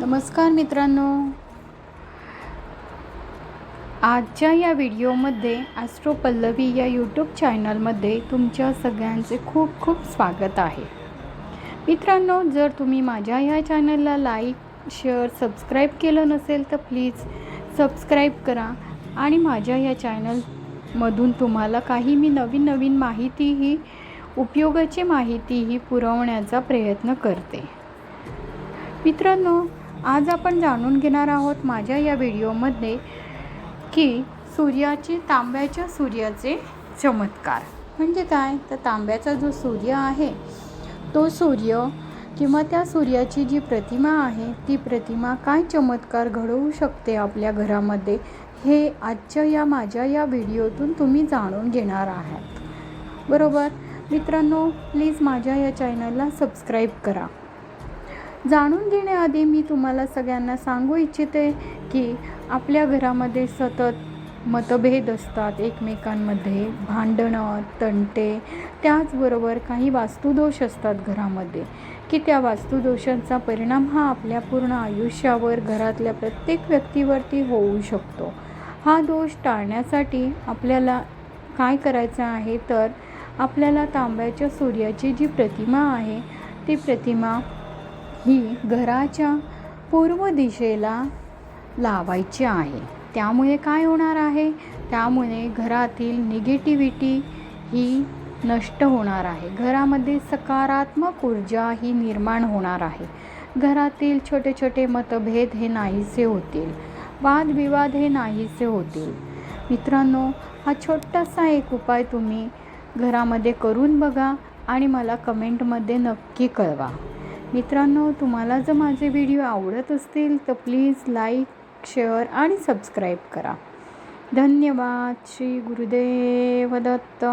नमस्कार मित्रांनो, आजच्या या व्हिडिओमध्ये ॲस्ट्रो पल्लवी या यूट्यूब चॅनलमध्ये तुमच्या सगळ्यांचे खूप खूप स्वागत आहे. मित्रांनो, जर तुम्ही माझ्या या चॅनलला लाईक, शेअर, सबस्क्राईब केलं नसेल तर प्लीज सबस्क्राईब करा आणि माझ्या या चॅनलमधून तुम्हाला काही मी नवीन माहितीही उपयोगाची माहितीही पुरवण्याचा प्रयत्न करते. मित्रांनो, आज आपण जाणून घेणार आहोत माझ्या या व्हिडिओमध्ये की तांब्याच्या सूर्याचे चमत्कार म्हणजे काय. तर तांब्याचा जो सूर्य आहे तो सूर्य किंवा त्या सूर्याची जी प्रतिमा आहे ती प्रतिमा काय चमत्कार घडवू शकते आपल्या घरामध्ये, हे आजच्या माझ्या या व्हिडिओतून तुम्ही जाणून घेणार आहात. बरोबर मित्रांनो, प्लीज माझ्या या चॅनलला सबस्क्राईब करा. जाणून घेण्याआधी मी तुम्हाला सगळ्यांना सांगू इच्छिते की आपल्या घरामध्ये सतत मतभेद असतात, एकमेकांमध्ये भांडणं, तंटे, त्याचबरोबर काही वास्तुदोष असतात घरामध्ये की त्या वास्तुदोषांचा परिणाम हा आपल्या पूर्ण आयुष्यावर, घरातल्या प्रत्येक व्यक्तीवरती होऊ शकतो. हा दोष टाळण्यासाठी आपल्याला काय करायचं आहे, तर आपल्याला तांब्याच्या सूर्याची जी प्रतिमा आहे ती प्रतिमा ही घराच्या पूर्व दिशेला लावायची आहे. त्यामुळे काय होणार आहे, त्यामुळे घरातील निगेटिव्हिटी ही नष्ट होणार आहे. घरामध्ये सकारात्मक ऊर्जा ही निर्माण होणार आहे. घरातील छोटे छोटे मतभेद हे नाहीसे होतील, वादविवाद हे नाहीसे होतील. मित्रांनो, हा छोटासा एक उपाय तुम्ही घरामध्ये करून बघा आणि मला कमेंटमध्ये नक्की कळवा. मित्रांनो, तुम्हाला जर माझे व्हिडिओ आवडत असतील तर प्लीज लाईक, शेअर आणि सबस्क्राईब करा. धन्यवाद. श्री गुरुदेव दत्त.